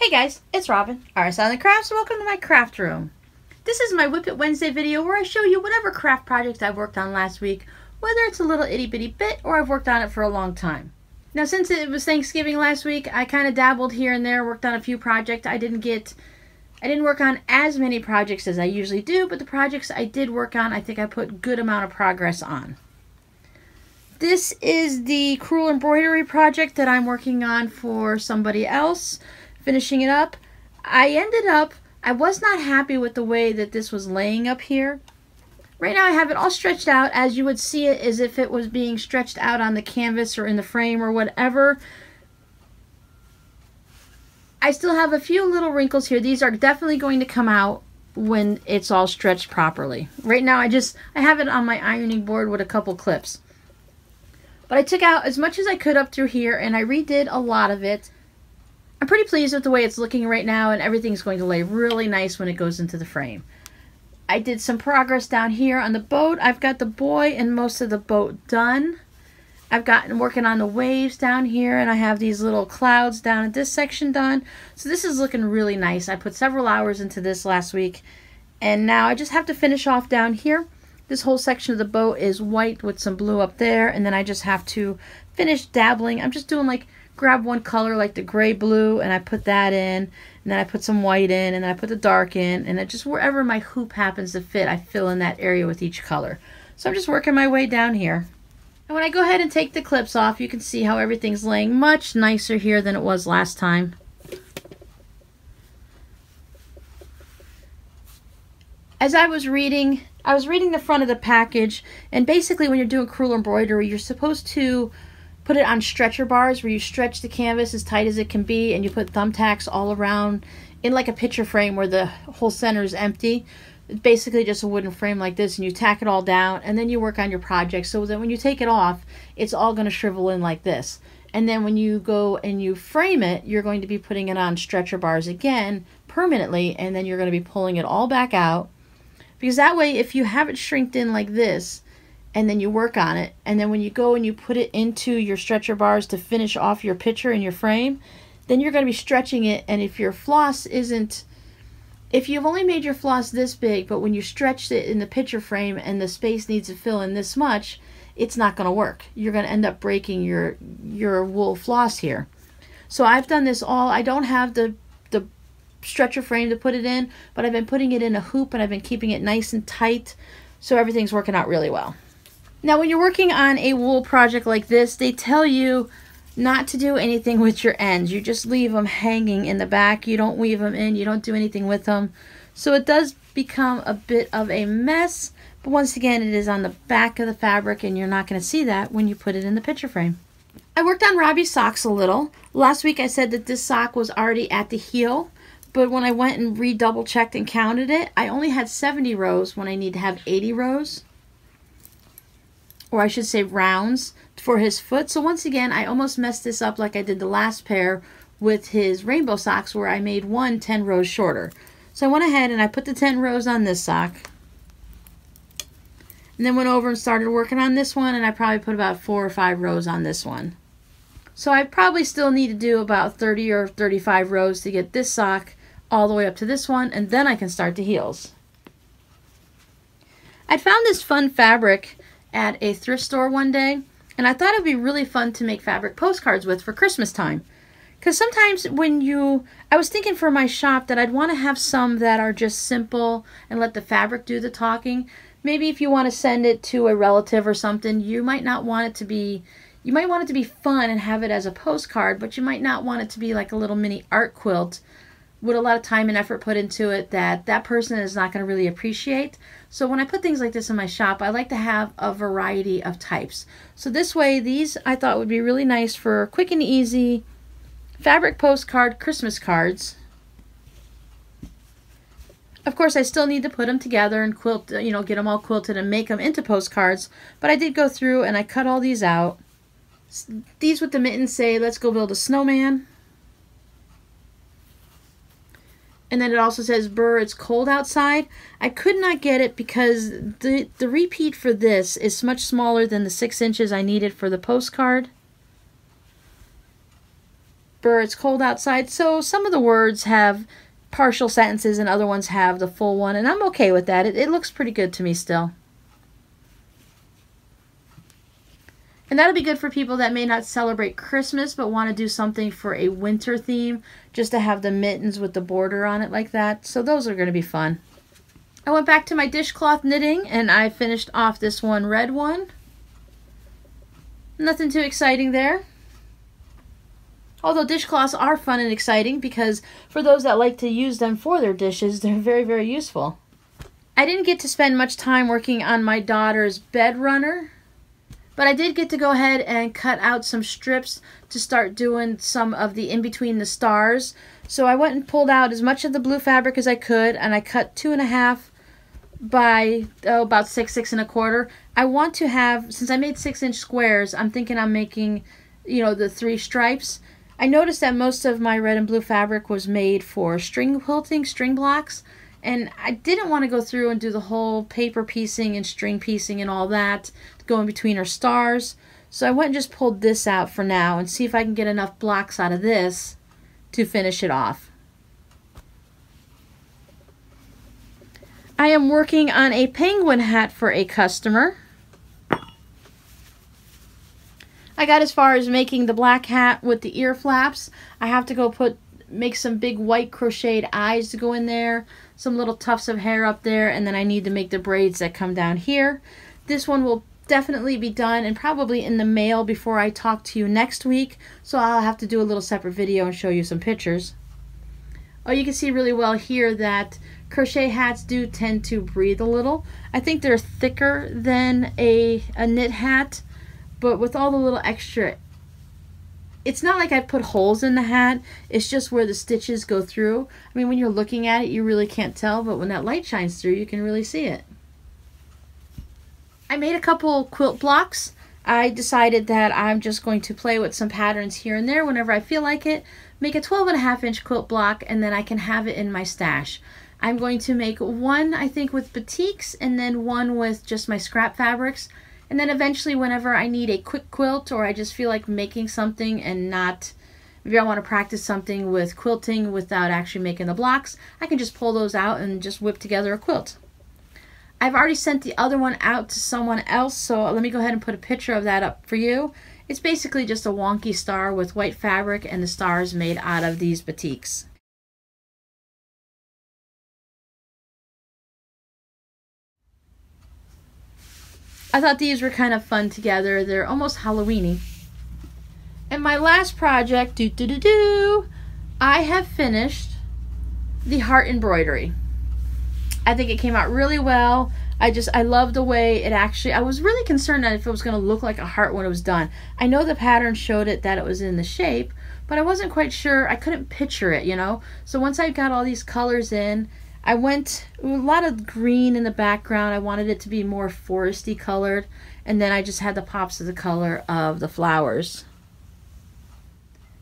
Hey guys, it's Robin, RsIslandCrafts. Welcome to my craft room. This is my Whip It Wednesday video where I show you whatever craft project I've worked on last week, whether it's a little itty bitty bit or I've worked on it for a long time. Now since it was Thanksgiving last week, I kind of dabbled here and there, worked on a few projects. I didn't work on as many projects as I usually do, but the projects I did work on, I think I put good amount of progress on. This is the Crewel embroidery project that I'm working on for somebody else. Finishing it up. I was not happy with the way that this was laying up here. Right now I have it all stretched out as you would see it as if it was being stretched out on the canvas or in the frame or whatever. I still have a few little wrinkles here. These are definitely going to come out when it's all stretched properly. Right now I have it on my ironing board with a couple clips. But I took out as much as I could up through here and I redid a lot of it. I'm pretty pleased with the way it's looking right now, and everything's going to lay really nice when it goes into the frame. I did some progress down here on the boat. I've got the boy and most of the boat done. I've gotten working on the waves down here, and I have these little clouds down at this section done. So this is looking really nice. I put several hours into this last week, and now I just have to finish off down here. This whole section of the boat is white with some blue up there, and then I just have to finish dabbling. I'm just doing like grab one color like the gray blue and I put that in, and then I put some white in, and then I put the dark in, and it just wherever my hoop happens to fit I fill in that area with each color. So I'm just working my way down here, and when I go ahead and take the clips off you can see how everything's laying much nicer here than it was last time. As I was reading the front of the package, and basically when you're doing Crewel embroidery you're supposed to put it on stretcher bars where you stretch the canvas as tight as it can be, and you put thumbtacks all around in like a picture frame where the whole center is empty. It's basically just a wooden frame like this, and you tack it all down, and then you work on your project so that when you take it off, it's all going to shrivel in like this. And then when you go and you frame it, you're going to be putting it on stretcher bars again permanently, and then you're going to be pulling it all back out. Because that way, if you have it shrinked in like this, and then you work on it, and then when you go and you put it into your stretcher bars to finish off your picture in your frame, then you're going to be stretching it, and if your floss isn't, if you've only made your floss this big, but when you stretch it in the picture frame and the space needs to fill in this much, it's not going to work. You're going to end up breaking your wool floss here. So I've done this all. I don't have the stretcher frame to put it in, but I've been putting it in a hoop, and I've been keeping it nice and tight, so everything's working out really well. Now when you're working on a wool project like this, they tell you not to do anything with your ends. You just leave them hanging in the back. You don't weave them in. You don't do anything with them. So it does become a bit of a mess. But once again, it is on the back of the fabric, and you're not going to see that when you put it in the picture frame. I worked on Robbie's socks a little. Last week I said that this sock was already at the heel. But when I went and redouble checked and counted it, I only had 70 rows when I need to have 80 rows. Or I should say rounds for his foot. So once again, I almost messed this up like I did the last pair with his rainbow socks, where I made one 10 rows shorter. So I went ahead and I put the 10 rows on this sock, and then went over and started working on this one, and I probably put about 4 or 5 rows on this one. So I probably still need to do about 30 or 35 rows to get this sock all the way up to this one, and then I can start the heels. I found this fun fabric at a thrift store one day, and I thought it would be really fun to make fabric postcards with for Christmas time. Because sometimes I was thinking for my shop that I'd want to have some that are just simple and let the fabric do the talking. Maybe if you want to send it to a relative or something, you might not want it to be, you might want it to be fun and have it as a postcard, but you might not want it to be like a little mini art quilt with a lot of time and effort put into it that person is not going to really appreciate. So when I put things like this in my shop, I like to have a variety of types. So this way, these I thought would be really nice for quick and easy fabric postcard Christmas cards. Of course, I still need to put them together and quilt, get them all quilted and make them into postcards. But I did go through and I cut all these out. These with the mittens say, "Let's go build a snowman." And then it also says, "Brr, it's cold outside." I could not get it because the repeat for this is much smaller than the 6 inches I needed for the postcard. It's cold outside, so some of the words have partial sentences and other ones have the full one, and I'm okay with that. It looks pretty good to me still. And that'll be good for people that may not celebrate Christmas but want to do something for a winter theme, just to have the mittens with the border on it like that. So those are going to be fun. I went back to my dishcloth knitting and I finished off this one red one. Nothing too exciting there. Although dishcloths are fun and exciting because for those that like to use them for their dishes, they're very, very useful. I didn't get to spend much time working on my daughter's bed runner, but I did get to go ahead and cut out some strips to start doing some of the in between the stars. So I went and pulled out as much of the blue fabric as I could, and I cut 2.5 by about 6 1/4. I want to have, since I made 6-inch squares, I'm thinking I'm making, you know, the 3 stripes. I noticed that most of my red and blue fabric was made for string quilting, string blocks, and I didn't want to go through and do the whole paper piecing and string piecing and all that to go in between our stars. So I went and just pulled this out for now and see if I can get enough blocks out of this to finish it off. I am working on a penguin hat for a customer. I got as far as making the black hat with the ear flaps. I have to go make some big white crocheted eyes to go in there, some little tufts of hair up there, and then I need to make the braids that come down here. This one will definitely be done and probably in the mail before I talk to you next week, so I'll have to do a little separate video and show you some pictures. Oh, you can see really well here that crochet hats do tend to breathe a little. I think they're thicker than a knit hat, but with all the little extra, it's not like I put holes in the hat, it's just where the stitches go through. I mean, when you're looking at it, you really can't tell, but when that light shines through, you can really see it. I made a couple quilt blocks. I decided that I'm just going to play with some patterns here and there whenever I feel like it. Make a 12.5-inch quilt block, and then I can have it in my stash. I'm going to make one, I think, with batiks, and then one with just my scrap fabrics. And then eventually, whenever I need a quick quilt, or I just feel like making something and not, maybe I want to practice something with quilting without actually making the blocks, I can just pull those out and just whip together a quilt. I've already sent the other one out to someone else, so let me go ahead and put a picture of that up for you. It's basically just a wonky star with white fabric and the stars made out of these batiks. I thought these were kind of fun together. They're almost Halloween-y. And my last project, I have finished the heart embroidery. I think it came out really well. I love the way it actually, I was really concerned that if it was going to look like a heart when it was done. I know the pattern showed it that it was in the shape, but I wasn't quite sure. I couldn't picture it, you know. So once I got all these colors in, I went a lot of green in the background. I wanted it to be more foresty colored, and then I just had the pops of the color of the flowers.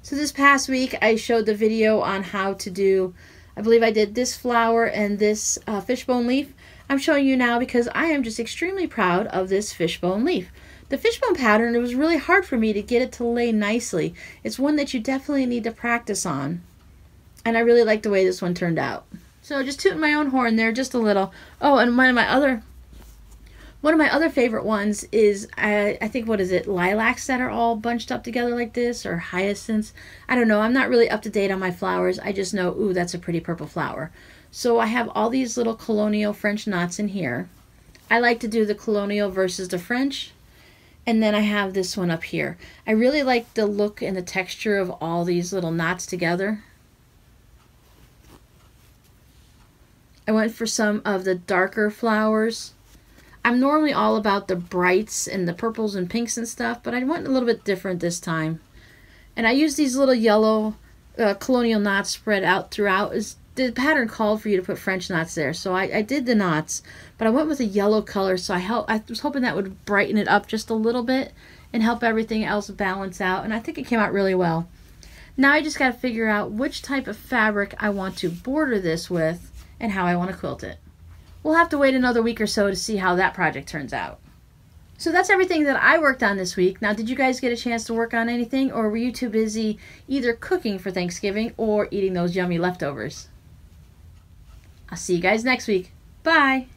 So this past week I showed the video on how to do, I believe I did this flower and this fishbone leaf. I'm showing you now because I am just extremely proud of this fishbone leaf. The fishbone pattern, it was really hard for me to get it to lay nicely. It's one that you definitely need to practice on, and I really like the way this one turned out. So just tooting my own horn there just a little. Oh, and one of my other favorite ones is, I think, what is it, lilacs that are all bunched up together like this, or hyacinths. I don't know. I'm not really up to date on my flowers. I just know, ooh, that's a pretty purple flower. So I have all these little colonial French knots in here. I like to do the colonial versus the French. And then I have this one up here. I really like the look and the texture of all these little knots together. I went for some of the darker flowers. I'm normally all about the brights and the purples and pinks and stuff, but I went a little bit different this time. And I used these little yellow colonial knots spread out throughout. The pattern called for you to put French knots there, so I did the knots, but I went with a yellow color, so I was hoping that would brighten it up just a little bit and help everything else balance out, and I think it came out really well. Now I just got to figure out which type of fabric I want to border this with and how I want to quilt it. We'll have to wait another week or so to see how that project turns out. So that's everything that I worked on this week. Now, did you guys get a chance to work on anything, or were you too busy either cooking for Thanksgiving or eating those yummy leftovers? I'll see you guys next week. Bye.